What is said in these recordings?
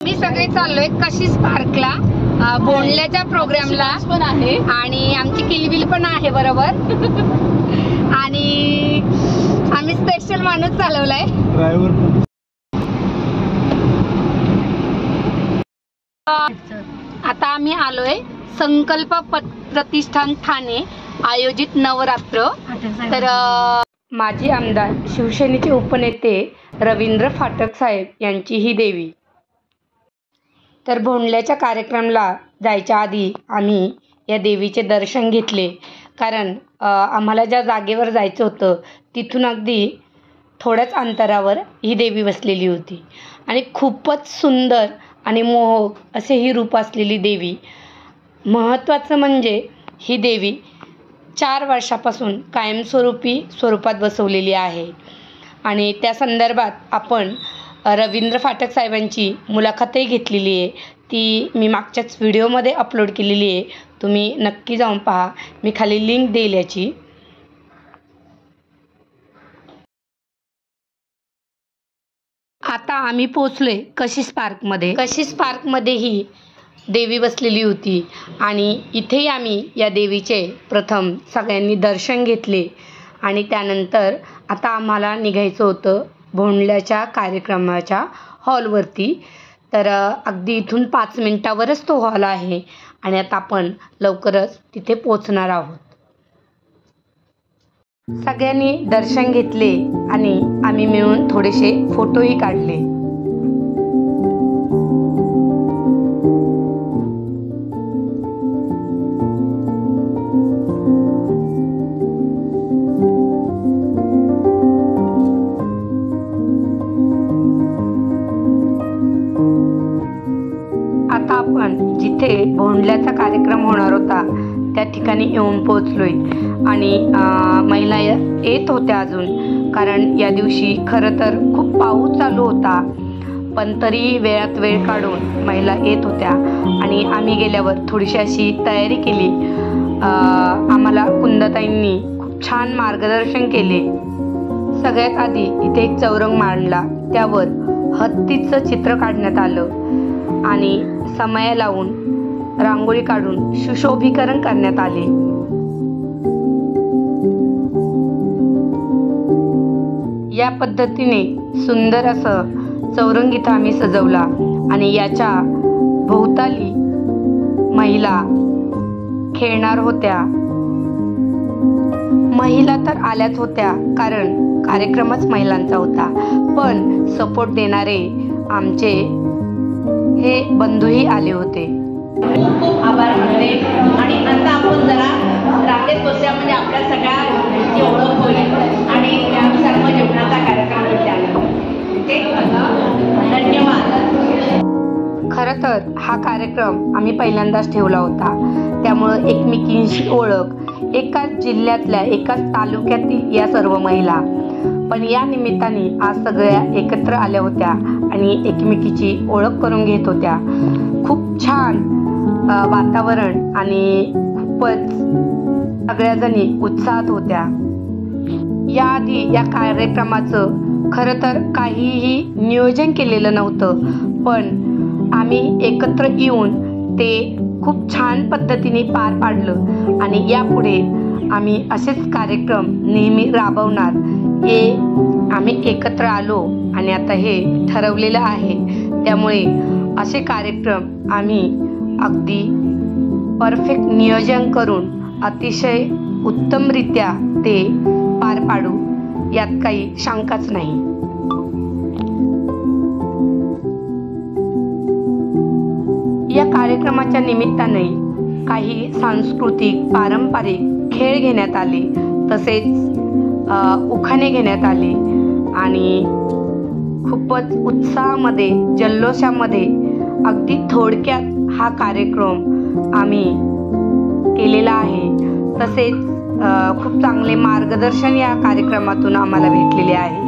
मी सगळे चाललोय कशीच पार्कला, बोंडल्याच्या प्रोग्रामला पण आहे आणि आमची किलबिल पण आहे बरोबर. आणि आम्ही स्पेशल माणूस चालवलाय ड्रायव्हर. आता आम्ही आलोय संकल्प प्रतिष्ठान ठाणे आयोजित नवरात्र. तर माजी आमदार शिवसेनेचे उपनेते रवींद्र फाटक साहेब यांची ही देवी. तर भोंडल्याच्या कार्यक्रमाला जायच्या आधी आम्ही या देवीचे दर्शन घेतले, कारण आम्हाला ज्या जागेवर जायचं होतं तिथून अगदी थोड्याच अंतरावर ही देवी बसलेली होती आणि खूपच सुंदर आणि मोहक असे ही रूप असलेली देवी. महत्त्वाचं म्हणजे ही देवी 4 वर्षापासून कायमस्वरूपी स्वरूपात बसवलेली आहे आणि त्या संदर्भात आपण रवींद्र फाटक साहेबांची मुलाखतही घेतलेली आहे. ती मी मागच्याच व्हिडिओमध्ये अपलोड केलेली आहे, तुम्ही नक्की जाऊन पहा. मी खाली लिंक देईल याची. आता आम्ही पोचलोय कशिश पार्कमध्ये. कशिश पार्कमध्ये ही देवी बसलेली होती आणि इथेही आम्ही या देवीचे प्रथम सगळ्यांनी दर्शन घेतले आणि त्यानंतर आता आम्हाला निघायचं होतं भोंडल्याच्या कार्यक्रमाच्या हॉलवरती. तर अगदी इथून 5 मिनिटावरच तो हॉल आहे आणि आता आपण लवकरच तिथे पोचणार आहोत. सगळ्यांनी दर्शन घेतले आणि आम्ही मिळून थोडेसे फोटोही काढले. आता आपण जिथे भोंडल्याचा कार्यक्रम होणार होता त्या ठिकाणी येऊन पोहोचलोय आणि महिला येत होत्या अजून, कारण या दिवशी खरं तर खूप पाऊस चालू होता, पण तरी वेळात वेळ काढून महिला येत होत्या आणि आम्ही गेल्यावर थोडीशी अशी तयारी केली. आम्हाला कुंदताईंनी खूप छान मार्गदर्शन केले. सगळ्यात आधी इथे एक चौरंग मांडला, त्यावर हत्तीचं चित्र काढण्यात आलं आणि समया लावून रांगोळी काढून सुशोभीकरण करण्यात आले. या पद्धतीने सुंदर असं चौरंग इथं आम्ही सजवला आणि याच्या भोवताली महिला खेळणार होत्या. महिला तर आल्याच होत्या, कारण कार्यक्रमच महिलांचा होता, पण सपोर्ट देणारे आमचे हे बंधूही आले होते. खूप खूप आभार मानते. आणि आता आपण जरा रांगेत बसल्या म्हणजे आपल्या सगळ्यांची ओळख होईल आणि सर्व जेवणाचा कार्यक्रम धन्यवाद. खरं तर हा कार्यक्रम आम्ही पहिल्यांदाच ठेवला होता, त्यामुळं एकमेकींशी ओळख, एकाच जिल्ह्यातल्या एकाच तालुक्यातील या सर्व महिला, पण या निमित्ताने आज सगळ्या एकत्र आल्या होत्या आणि एकमेकीची ओळख करून घेत होत्या. खूप छान वातावरण आणि खूपच सगळ्याजणी उत्साहात होत्या. याआधी या कार्यक्रमाचं खरं तर काहीही नियोजन केलेलं नव्हतं, पण आम्ही एकत्र येऊन ते खूप छान पद्धतीने पार पाडलं आणि यापुढे आम्ही असेच कार्यक्रम नेहमी राबवणार हे आम्ही एकत्र आलो आणि आता हे ठरवलेलं आहे. त्यामुळे असे कार्यक्रम आम्ही अगदी परफेक्ट नियोजन करून अतिशय उत्तमरित्या ते पार पाडू, यात काही शंकाच नाही. या कार्यक्रमाच्या निमित्ताने काही सांस्कृतिक पारंपरिक खेळ घेण्यात आले, तसेच उखाणे घेण्यात आले आणि खूपच उत्साहामध्ये जल्लोषामध्ये अगदी थोडक्यात हा कार्यक्रम आम्ही केलेला आहे. तसेच खूप चांगले मार्गदर्शन या कार्यक्रमातून आम्हाला भेटलेले आहे.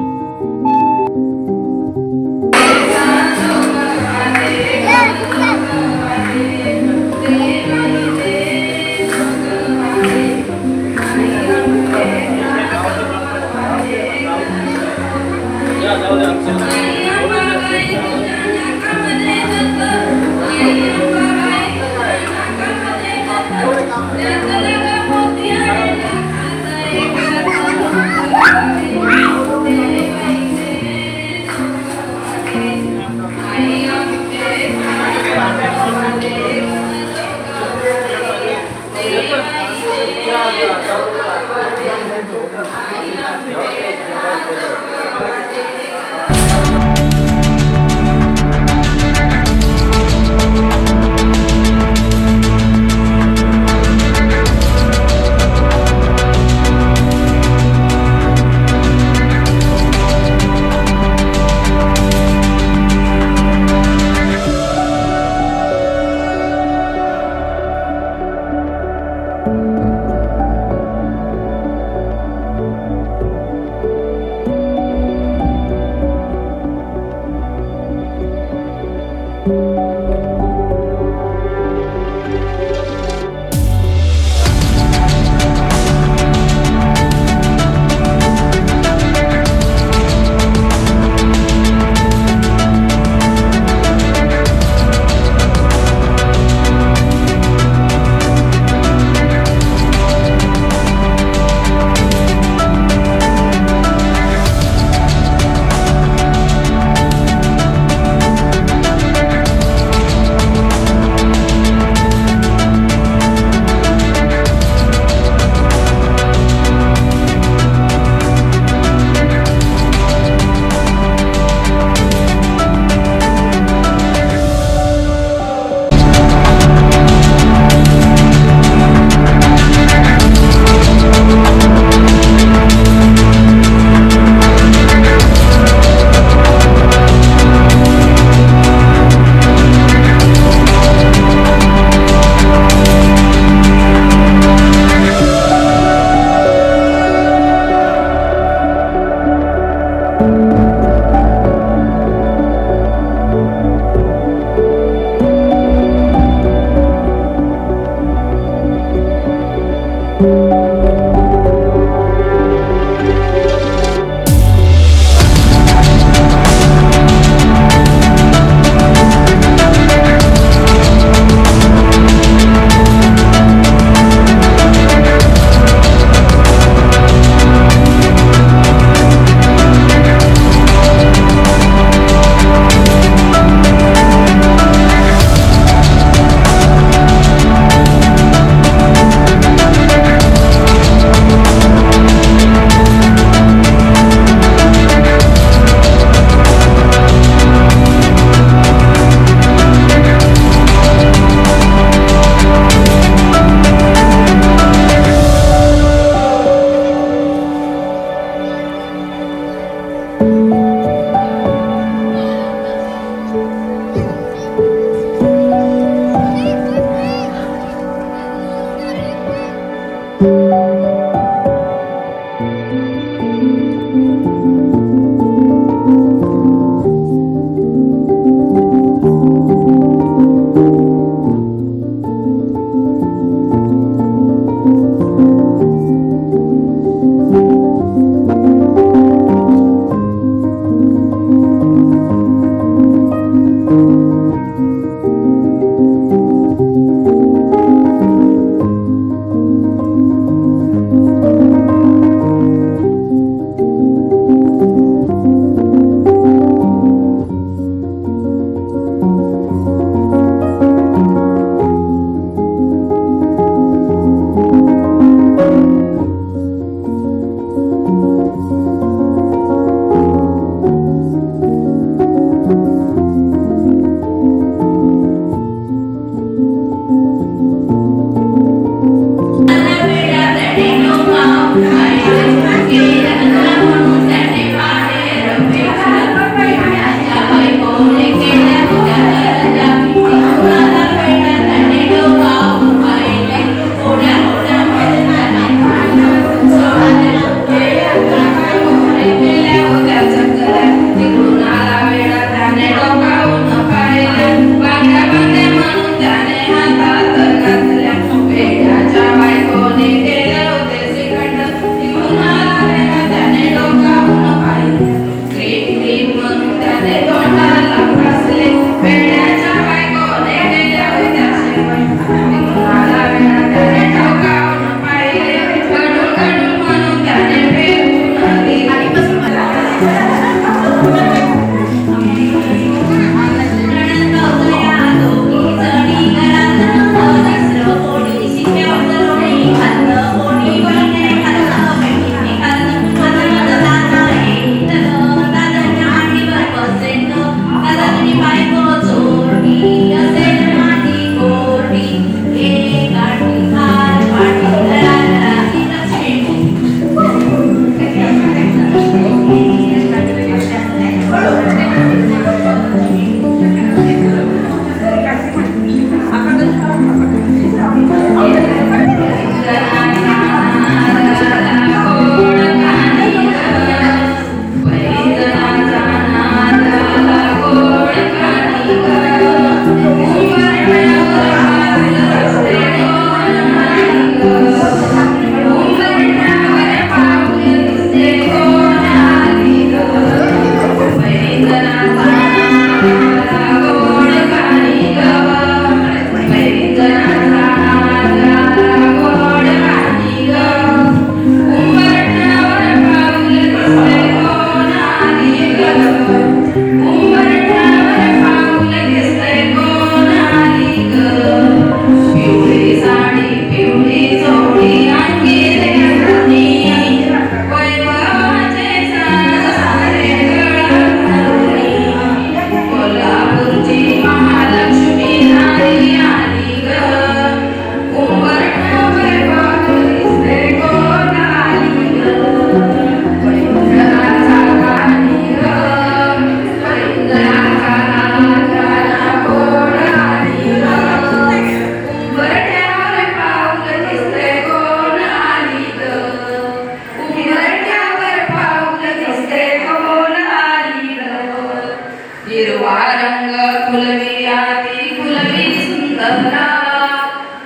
फुलवी आती फुलवी सुंदरा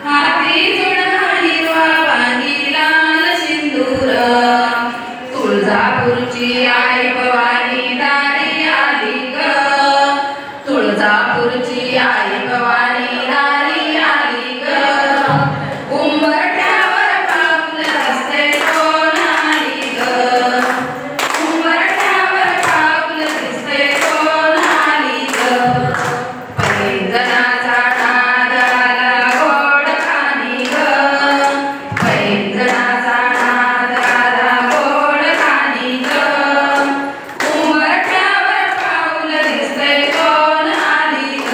हाती जुळा हिरवा वांगी लाल सिंदूर तुळजापूरची आई भवानी दारी आली ग तुळजापूरची आई भवानी दारी आली ग उंबरठ्यावर पाऊल दिसते कोण आली ग उंबरठ्यावर पाऊल दिसते कोण आली ग पैंजणाचा नाद आला गोड खाणी ग पैंजणाचा नाद आला गोड खाणी ग उंबरठ्यावर पाऊल दिसते कोण आली ग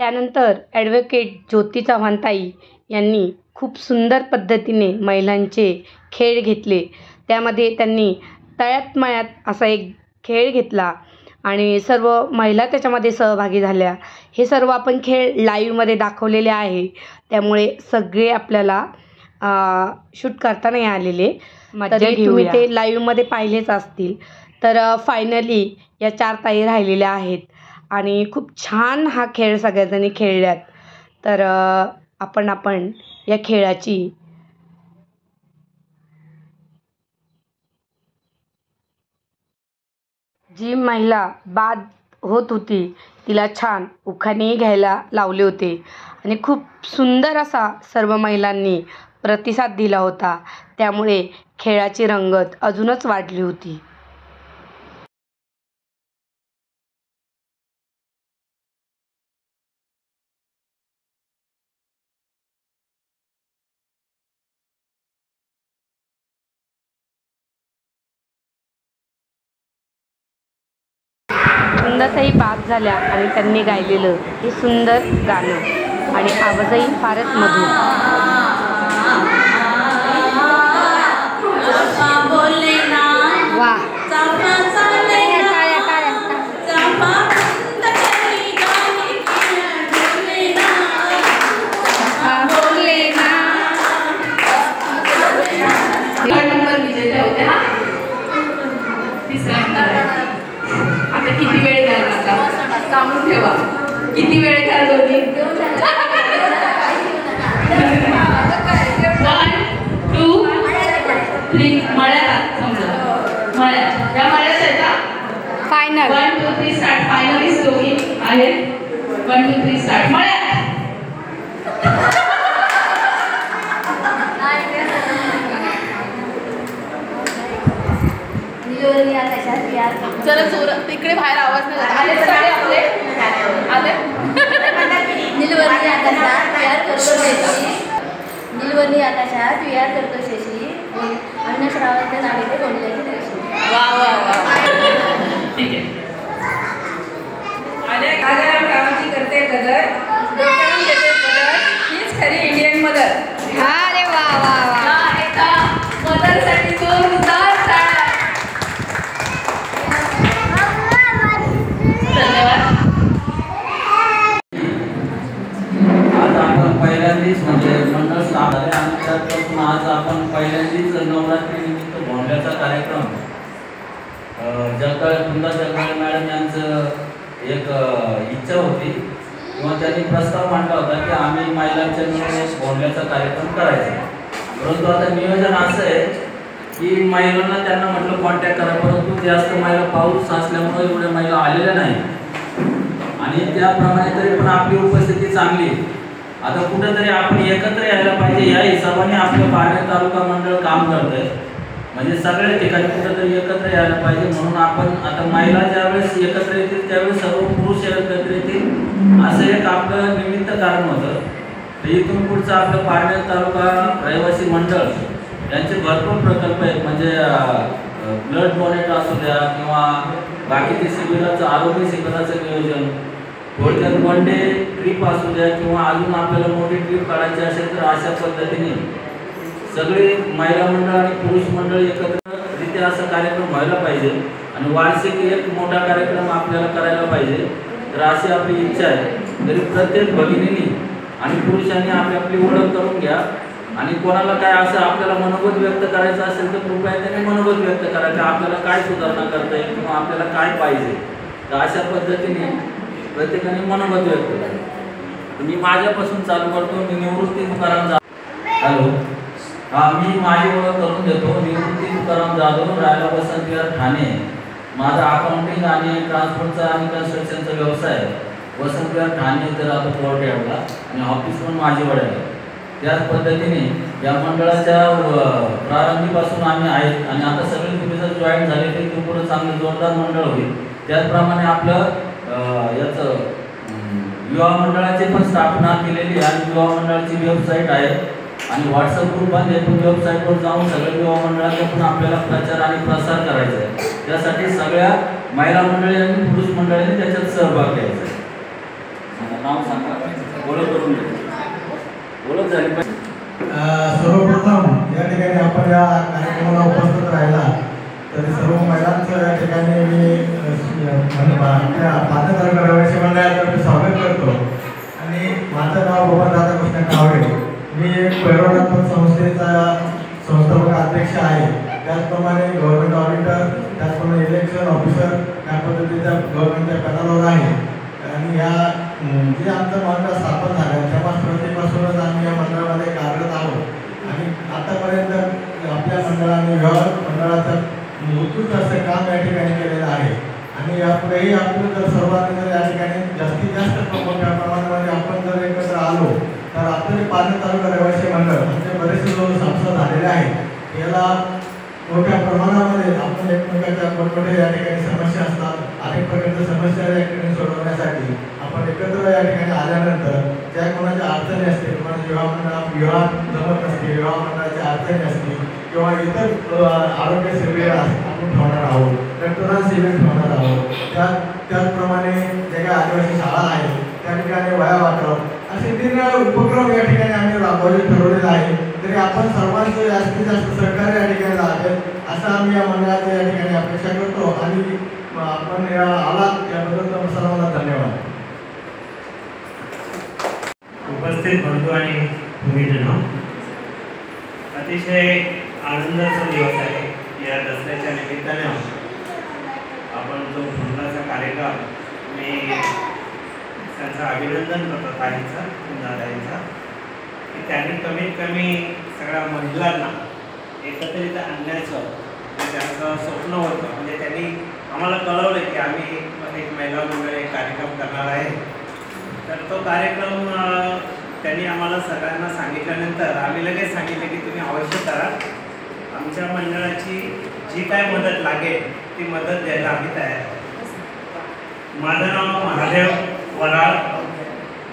त्यानंतर ॲडव्होकेट ज्योती चव्हाणताई यांनी खूप सुंदर पद्धतीने महिलांचे खेळ घेतले. त्यामध्ये त्यांनी तळ्यात मळ्यात असा एक खेळ घेतला आणि सर्व महिला त्याच्यामध्ये सहभागी झाल्या. हे सर्व आपण खेळ लाईव्हमध्ये दाखवलेले आहे, त्यामुळे सगळे आपल्याला शूट करता नाही आलेले. तरी तुम्ही ते लाईव्हमध्ये पाहिलेच असतील. तर फायनली या 4 ताई राहिलेल्या आहेत आणि खूप छान हा खेळ सगळ्याजणी खेळल्यात. तर आपण या खेळाची जी महिला बाद होत होती तिला छान उखाणे घ्यायला लावले होते आणि खूप सुंदर असा सर्व महिलांनी प्रतिसाद दिला होता. त्यामुळे खेळाची रंगत अजूनच वाढली होती. सुंदरताई बाद झाल्या आणि त्यांनी गायलेलं हे सुंदर गाणं आणि आवाजही फारच मधुर. वा आता किती वेळ झाला? आता सांगून ठेवा किती वेळ झाला दोन्ही. 1 2 3 मळ्यात समजा मळ्यात या मळ्यात आहे का फायनल 1 2 3 स्टार्ट. फायनलिस्ट दोघी आहेत. 1 2 3 स्टार्ट. मळ्यात जरा जोरात तिकडे बाहेर आवाज नाही जात. आले सगळे आपले आले. नीलवर्णी आकाशात विहार करतो शेशी. नीलवर्णी आकाशात विहार करतो शेशी. अन्नश्रावाच्या नाडीते बोलल्याची रेशी. वा वा वा. ठीक आहे. आल्या गावाची करते कदर, डोक्यावरून घेते पदर, हीच खरी इंडियन मदर. अरे वा वा वा. एका मदरसाठी जोरदार टाळ्या. धन्यवाद. आज आपण पहिल्यांदाच म्हणजे मंडळ स्थापन आणि त्यापासून आज आपण पहिल्यांदाच नवरात्री निमित्त भोंडल्याचा कार्यक्रम कुंदा जगदाळे मॅडम यांचं एक इच्छा होती किंवा त्यांनी प्रस्ताव मांडला होता की आम्ही महिलांच्या मिळून एक भोंडल्याचा कार्यक्रम करायचा. परंतु आता नियोजन असं आहे की महिलांना त्यांना म्हटलं कॉन्टॅक्ट करा, परंतु जास्त महिला पाऊस असल्यामुळे एवढ्या महिला आलेल्या नाही आणि त्याप्रमाणे तरी पण आपली उपस्थिती चांगली. आता कुठेतरी आपण एकत्र यायला पाहिजे या हिशोबाने आपलं पारनेर तालुका मंडळ काम करतंय. म्हणजे सगळ्या ठिकाणी कुठेतरी एकत्र यायला पाहिजे म्हणून आपण आता महिला ज्यावेळेस एकत्र येतील त्यावेळेस सर्व पुरुष एकत्र येतील असं एक आपलं निमित्त कारण होतं. तर इथून पुढचं आपलं पारनेर तालुका रहिवासी मंडळ यांचे भरपूर प्रकल्प आहेत. म्हणजे ब्लड डोनेट असू द्या किंवा बाकीचे शिबिराचं आरोग्य शिबिराचं नियोजन, थोडक्यात वन डे ट्रिप असू द्या किंवा अजून आपल्याला मोठी ट्रिप काढायची असेल तर अशा पद्धतीने सगळे महिला मंडळ आणि पुरुष मंडळ एकत्ररित्या असा कार्यक्रम व्हायला पाहिजे आणि वार्षिक एक मोठा कार्यक्रम आपल्याला करायला पाहिजे. तर अशी आपली इच्छा आहे. तरी प्रत्येक भगिनींनी आणि पुरुषांनी आपली ओळख करून घ्या आणि कोणाला काय असं आपल्याला मनोगत व्यक्त करायचं असेल तर कृपया त्याने मनोगत व्यक्त करा की आपल्याला काय सुधारणा करता येईल किंवा आपल्याला काय पाहिजे. तर अशा पद्धतीने प्रत्येकाने मनोगत व्यक्त करा. मी माझ्यापासून चालू करतो. मी निवृत्ती तुकाराम जाधव. हॅलो, मी माझी ओळख करून देतो. निवृत्ती तुकाराम जाधव, राहायला वसंत विहार ठाणे. माझा अकाउंटिंग आणि ट्रान्सपोर्टचा आणि कन्स्ट्रक्शनचा व्यवसाय वसंत विहार ठाणे इथे राहतो कोर्टयार्डला आणि ऑफिस पण माझीकडे आहे. त्याच पद्धतीने या मंडळाच्या प्रारंभीपासून आम्ही आहेत आणि आता सगळे तुम्ही जर जॉईन झाले तर ते पुढे चांगलं जोरदार मंडळ होईल. त्याचप्रमाणे आपलं याचं युवा मंडळाची पण स्थापना केलेली आणि युवा मंडळाची वेबसाईट आहे आणि व्हॉट्सअप ग्रुप आहे. पण वेबसाईटवर जाऊन सगळ्या युवा मंडळाचा पण आपल्याला प्रचार आणि प्रसार करायचा आहे. त्यासाठी सगळ्या महिला मंडळी आणि पुरुष मंडळींनी त्याच्यात सहभाग घ्यायचा आहे. नाव सांगा, ओळख करून घ्या. ओळख झाली पाहिजे. सर्वप्रथम या ठिकाणी आपण या कार्यक्रमाला उपस्थित राहिला तरी सर्व महिलांचं या ठिकाणी मी आपल्या पात्रधारक रहिवासी मंडळातर्फे स्वागत करतो. आणि माझं नाव बबन राधाकृष्ण कावडे, मी एक पैरोनात्मक संस्थेचा संस्थापक अध्यक्ष आहे. त्याचप्रमाणे गव्हर्नमेंट ऑडिटर, त्याचप्रमाणे इलेक्शन ऑफिसर या पद्धतीच्या गव्हर्नमेंटच्या पदावर आहे. आणि या जे आमचं मंडळ स्थापन झालं तेव्हा स्पर्धेपासूनच आम्ही या मंडळामध्ये कार्यरत आहोत. आणि आतापर्यंत आपल्या मंडळाने व्यवहार मंडळाचं उत्कृष्ट असं काम या ठिकाणी केलेलं आहे. आणि यापुढेही आपण जर सर्वांनी जर या ठिकाणी जास्तीत जास्त मोठ्या प्रमाणामध्ये आपण जर एकत्र आलो तर आपले पालघर तालुका रहिवासी मंडळ म्हणजे बरेचसे लोक संस्था झालेले आहेत. याला मोठ्या प्रमाणामध्ये आपण एकमेकांच्या मोठमोठ्या या ठिकाणी समस्या असतात, अनेक प्रकारच्या समस्या या ठिकाणी सोडवण्यासाठी आपण एकत्र या ठिकाणी आल्यानंतर ज्या कोणाच्या अडचणी असतील, कोणाच्या विवाह जमत नसते, विवाह मंडळाच्या अडचणी असतील किंवा इतर आरोग्य शिबिर आपण ठेवणार आहोत, रक्तदान शिबिर ठेवणार आहोत. त्याचप्रमाणे ज्या काही आदिवासी शाळा आहेत त्या ठिकाणी वया वाटप असे निरनिराळे उपक्रम या ठिकाणी आम्ही राबवले ठरवलेले आहे. तरी आपण सर्वांचं जास्तीत जास्त सहकार्य या ठिकाणी लाभेल असं आम्ही या मंडळाच्या या ठिकाणी अपेक्षा करतो. आणि आपण या आलात याबद्दल सर्वांना धन्यवाद. उपस्थित बंधू आणि भूमिजन, अतिशय आनंदाचा दिवस आहे. या दसऱ्याच्या निमित्ताने आपण जो भोंडलाचा कार्यक्रम, मी त्यांचं अभिनंदन करतो ताईंचा, दादांचा, की त्यांनी कमीत कमी सगळ्या महिलांना एकत्रित आणण्याचं त्यांचं स्वप्न होतं. म्हणजे त्यांनी आम्हाला कळवलं की आम्ही एक महिला मंडळ एक कार्यक्रम करणार आहे. तर तो कार्यक्रम त्यांनी आम्हाला सगळ्यांना सांगितल्यानंतर आम्ही लगेच सांगितलं की तुम्ही अवश्य करा. आमच्या मंडळाची जी काय मदत लागेल ती मदत द्यायला आम्ही तयार आहोत. माझं नाव महादेव वराळ,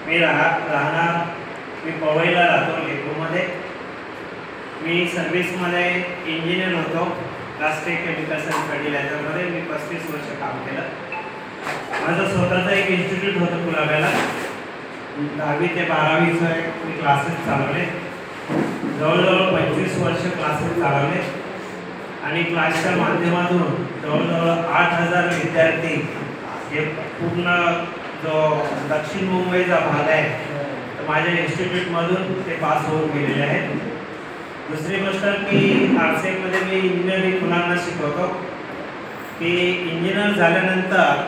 मी राहणार मी पवईला राहतो, लेकूमध्ये. मी सर्व्हिसमध्ये इंजिनियर होतो, राष्ट्रीय केमिकल्स अँड फर्टिलायझरमध्ये मी 35 वर्ष काम केलं. माझं स्वतःचं एक इन्स्टिट्यूट होतं कुलाब्याला. 10वी ते 12वीचं मी क्लासेस चालवले, जवळजवळ 25 वर्ष क्लासेस चालवले. आणि क्लासच्या माध्यमातून जवळजवळ 8000 विद्यार्थी हे पूर्ण जो दक्षिण मुंबईचा भाग आहे तर माझ्या इन्स्टिट्यूटमधून ते पास होऊन गेलेले आहेत. दुसरी गोष्ट की आरसेमध्ये मी इंजिनिअरिंग मुलांना शिकवतो की इंजिनियर झाल्यानंतर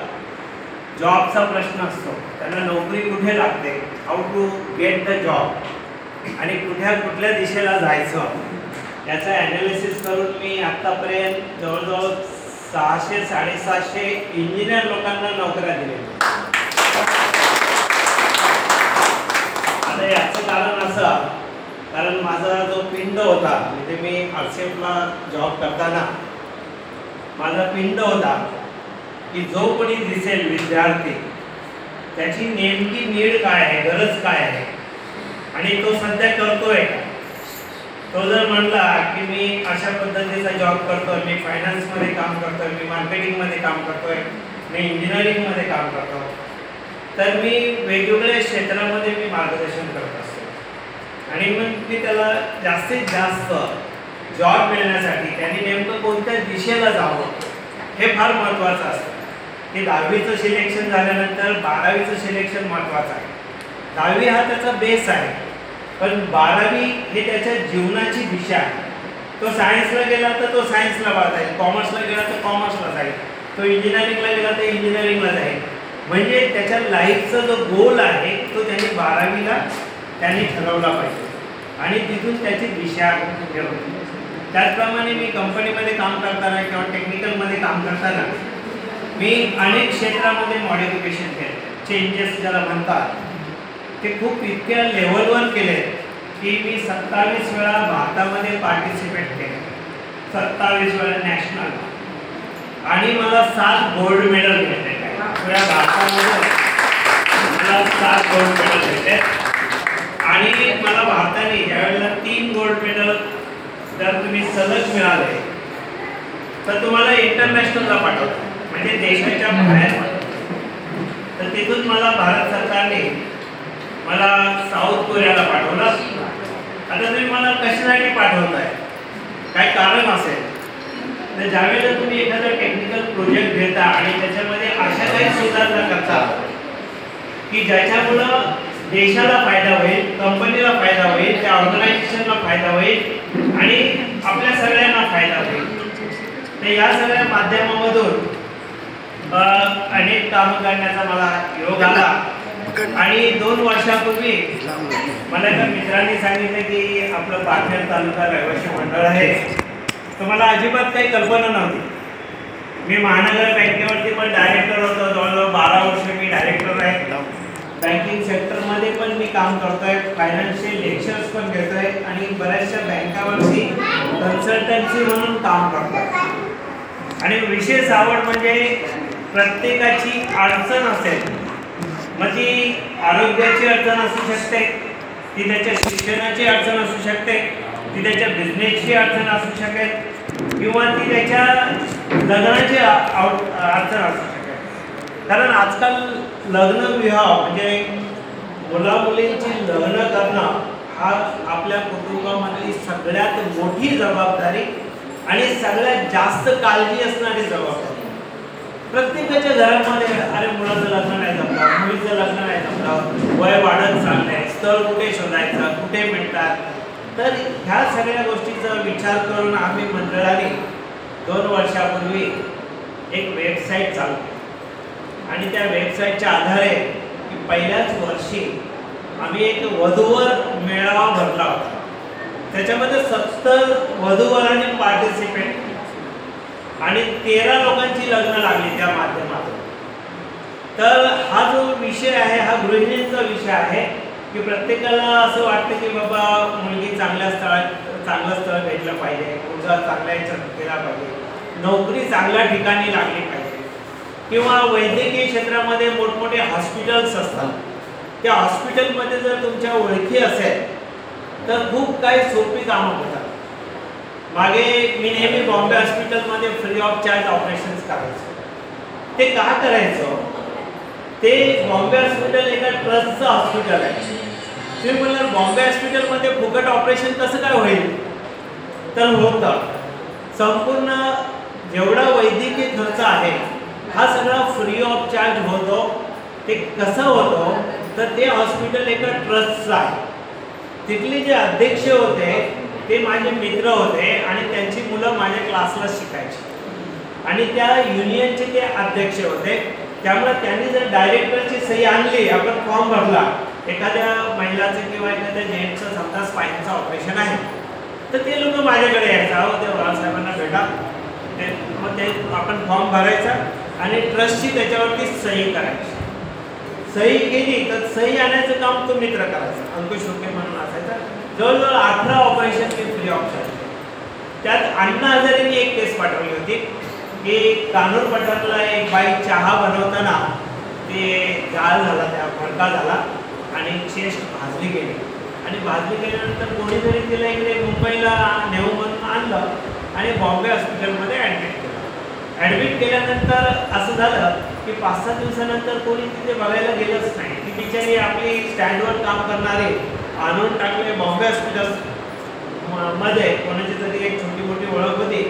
जॉबचा प्रश्न असतो, त्यांना नोकरी कुठे लागते, how to get the job आणि कुठल्या दिशेला जायचं याचं ॲनालिसिस करून मी आत्तापर्यंत जवळजवळ 600-750 इंजिनियर लोकांना नोकऱ्या दिलेल्या. आता याचं कारण असं, कारण माझा जो पिंड होता, म्हणजे मी आरसेफला जॉब करताना माझा पिंड होता की जो कोणी दिसेल विद्यार्थी त्याची नेमकी नीड काय आहे, गरज काय आहे आणि तो सध्या करतोय. तो जर म्हणला की मी अशा पद्धतीचा जॉब करतोय, मी फायनान्समध्ये काम करतोय, मी मार्केटिंगमध्ये काम करतोय, मी इंजिनिअरिंगमध्ये काम करतो, तर मी वेगवेगळ्या क्षेत्रामध्ये मी मार्गदर्शन करत असतो. आणि मग मी त्याला जास्तीत जास्त जॉब मिळण्यासाठी त्यांनी नेमकं कोणत्या दिशेला जावं हे फार महत्त्वाचं असतं. की 10वीचं सिलेक्शन झाल्यानंतर 12वीचं सिलेक्शन महत्त्वाचं आहे. 10वी हा त्याचा बेस आहे, पण 12वी हे त्याच्या जीवनाची दिशा आहे. तो सायन्सला गेला तर तो सायन्सला जाईल, कॉमर्सला गेला तर कॉमर्सला जाईल, तो इंजिनिअरिंगला गेला तर इंजिनिअरिंगला जाईल. म्हणजे त्याच्या लाईफचा जो गोल आहे तो त्यांनी 12वीला त्यांनी ठरवला पाहिजे आणि तिथून त्याची दिशा ठरवली. त्याचप्रमाणे मी कंपनीमध्ये काम करताना किंवा टेक्निकलमध्ये काम करताना मी अनेक क्षेत्रामध्ये मॉडिफिकेशन केले, चेंजेस ज्याला म्हणतात ते खूप इतक्या लेवलवर केले की मी 27 वेळा भारतामध्ये पार्टिसिपेट केले, 27 वेळा नॅशनल, आणि मला 7 गोल्ड मेडल मिळते. पुऱ्या भारतामध्ये मला 7 गोल्ड मेडल मिळते. आणि मला भारताने यावेळेला 3 गोल्ड मेडल जर तुम्ही सलग मिळाले तर तुम्हाला इंटरनॅशनलला पाठवतात, म्हणजे देशाच्या बाहेर पाठवतात. तर तिथून मला भारत सरकारने मला साऊथ कोरियाला पाठवलं. आता तुम्ही मला कशासाठी पाठवताय, काय कारण असेल तर ज्यावेळेला तुम्ही एखादा टेक्निकल प्रोजेक्ट घेता आणि त्याच्यामध्ये अशा काही सुधारणा करता की ज्याच्यामुळं देशाला फायदा होईल, कंपनीला फायदा होईल, त्या ऑर्गनायझेशनला फायदा होईल आणि आपल्या सगळ्यांना फायदा होईल, तर या सगळ्या माध्यमामधून अनेक कामं करण्याचा मला योग आला. आणि 2 वर्षापूर्वी मला एका मित्रांनी सांगितलं की आपलं पारनेर तालुका रहिवासी मंडळ आहे. तर मला अजिबात काही कल्पना नव्हती. मी महानगर बँकेवरती पण डायरेक्टर होतो, जवळजवळ 12 वर्ष मी डायरेक्टर आहे. बँकिंग सेक्टरमध्ये पण मी काम करतोय, फायनान्शियल लेक्चर्स पण घेतोय आणि बऱ्याचशा बँकावरती कन्सल्टन्सी म्हणून काम करतोय. आणि विशेष आवड म्हणजे प्रत्येकाची अडचण असेल, मग ती आरोग्याची अडचण असू शकते, ती त्याच्या शिक्षणाची अडचण असू शकते, ती त्याच्या बिझनेसची अडचण असू शकेल किंवा ती त्याच्या लग्नाची अडचण असू शकेल. कारण आजकाल लग्न विवाह म्हणजे मुलामुलींची लग्न करणं हा आपल्या कुटुंबामधली सगळ्यात मोठी जबाबदारी आणि सगळ्यात जास्त काळजी असणारी जबाबदारी. प्रत्येकाच्या घरामध्ये अरे मुलाचं लग्न नाही जमलं, मुलीचं लग्न नाही जमलं, वय वाढत चाललंय, स्थळ कुठे शोधायचं, कुठे मिळतात. तर ह्या सगळ्या गोष्टीचा विचार करून आम्ही मंडळाने 2 वर्षापूर्वी एक वेबसाईट चालू केली आणि त्या वेबसाईटच्या आधारे पहिल्याच वर्षी आम्ही एक वधूवर मेळावा भरला होता. त्याच्यामध्ये 70 वधूवरांनी पार्टिसिपेट आणि 13 लोकांची लग्न लागली त्या माध्यमातून. तर हा जो विषय आहे हा गृहिणींचा विषय आहे की प्रत्येकाला असं वाटतं की बाबा मुलगी चांगलं स्थळ भेटलं पाहिजे, मुलगा चांगल्या याच्यात गेला पाहिजे, नोकरी चांगल्या ठिकाणी लागली पाहिजे किंवा वैद्यकीय क्षेत्रामध्ये मोठमोठे हॉस्पिटल्स असतात, त्या हॉस्पिटलमध्ये जर तुमच्या ओळखी असेल तर खूप काही सोपी कामं होतात. मागे मी नेहमी बॉम्बे हॉस्पिटलमध्ये फ्री ऑफ चार्ज ऑपरेशन्स करायचो. ते का करायचो? ते बॉम्बे हॉस्पिटल एका ट्रस्टचं हॉस्पिटल आहे. तुम्ही म्हणलं बॉम्बे हॉस्पिटलमध्ये फुकट ऑपरेशन कसं काय होईल? तर होतं. संपूर्ण जेवढा वैद्यकीय खर्च आहे हा सगळा फ्री ऑफ चार्ज होतो. ते कसं होतं तर ते हॉस्पिटल एका ट्रस्टचं आहे. तिथले जे अध्यक्ष होते ते माझे मित्र होते आणि त्यांची मुलं माझ्या क्लासला शिकायची आणि त्या युनियनचे ते अध्यक्ष होते. त्यामुळे त्यांनी जर डायरेक्टरची सही आणली, आपण फॉर्म भरला, एखाद्या महिलाचं किंवा एखाद्या जेंट्सचं समजा स्पाईनचं ऑपरेशन आहे तर ते लोक माझ्याकडे यायचं, अहो ते वराळसाहेबांना भेटा, मग ते आपण फॉर्म भरायचा आणि ट्रस्टची त्याच्यावरती सही करायची. सही केली तर सही आणायचं काम तो मित्र करायचा, अंकुश रुपये म्हणून असायचा. जवळजवळ 18 operation me free of charge. त्यात अण्णा हजारेंनी एक केस पाठवली होती की कानूर पठारला एक बाई चहा बनवताना ते गाळ झाला, त्या भडका झाला आणि चेस्ट भाजली गेली आणि भाजली गेल्यानंतर कोणीतरी तिला इकडे मुंबईला नेऊ म्हणून आणलं आणि बॉम्बे हॉस्पिटलमध्ये ॲडमिट केलं. ॲडमिट केल्यानंतर असं झालं की 5-7 दिवसानंतर कोणी तिथे बघायला गेलंच नाही. ती बिचारी आपली स्टँडवर काम करणारे आणून टाकले बॉम्बे हॉस्पिटल मध्ये. कोणाची तरी एक छोटी मोठी ओळख होती,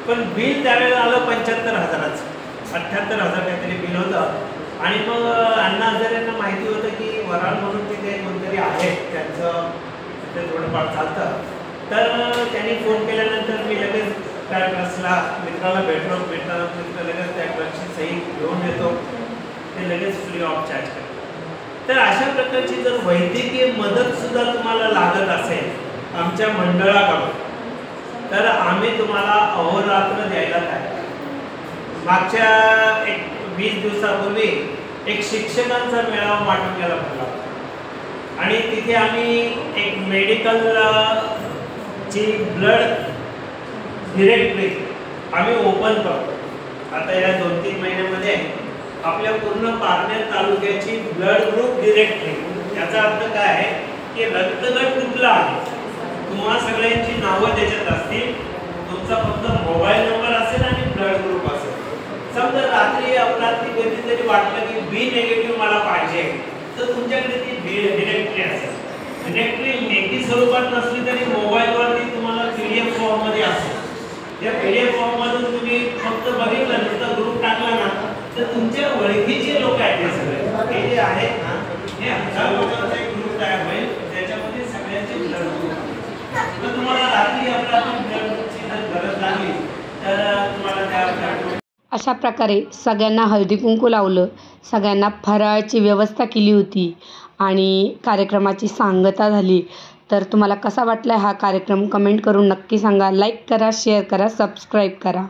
पण बिल त्यावेळेला आलं 75,000चं, 78,000 काहीतरी बिल होतं. आणि मग अण्णा हजारेंना माहिती होतं की वराळ म्हणून तिथे कोणतरी आहे, त्यांचं तिथे थोडंफार चालतं. तर त्यांनी फोन केल्यानंतर मी लगेच त्या ट्रस्टला मित्राला भेटलो. मित्र लगेच त्या ट्रस्टची सही घेऊन येतो, ते लगेच फ्री ऑफ चार्ज करतो. तर अशा प्रकारची जर वैद्यकीय मदत सुद्धा तुम्हाला लागत असेल आमच्या मंडळाकडून तर आम्ही तुम्हाला अहोरात्र द्यायला तयार. मागच्या एक 20 दिवसापूर्वी एक शिक्षकांचा मेळावा माटुंग्याला भरला होता आणि तिथे आम्ही एक मेडिकल ची ब्लड डिरेक्टरी आम्ही ओपन करतो. आता या 2-3 महिन्यामध्ये आपल्या पूर्ण पारनेर तालुक्याची ब्लड ग्रुप डिरेक्टरी. याचा अर्थ काय आहे की रक्तगट कुठला आहे, तुम्हा सगळ्यांची नावं त्याच्यात असतील, तुमचा फक्त मोबाईल नंबर असेल आणि ब्लड ग्रुप असेल. समजा रात्री अपरात्री कधीतरी वाटलं की बी निगेटिव्ह मला पाहिजे तर तुमच्याकडे ती डिरेक्टरी असेल. डिरेक्टरी लेखी स्वरूपात नसली तरी मोबाईलवरती तुम्हाला PDF फॉर्ममध्ये असेल. त्या PDF फॉर्ममधून तुम्ही फक्त बघितलं नुसतं ग्रुप टाकला ना तर तुमच्या ओळखीचे लोक आहेत हे सगळे हे जे आहेत ना हे 1000 लोकांचा एक ग्रुप तयार होईल त्याच्यामध्ये सगळ्यांचे ब्लड ग्रुप तर तुम्हाला रात्री आपल्या ब्लडची जर गरज लागली तर तुम्हाला त्या अशा प्रकारे सगळ्यांना हळदी कुंकू लावलं, सगळ्यांना फराळाची व्यवस्था केली होती आणि कार्यक्रमाची सांगता झाली. तर तुम्हाला कसा वाटला हा कार्यक्रम कमेंट करून नक्की सांगा. लाईक करा, शेअर करा, सबस्क्राईब करा.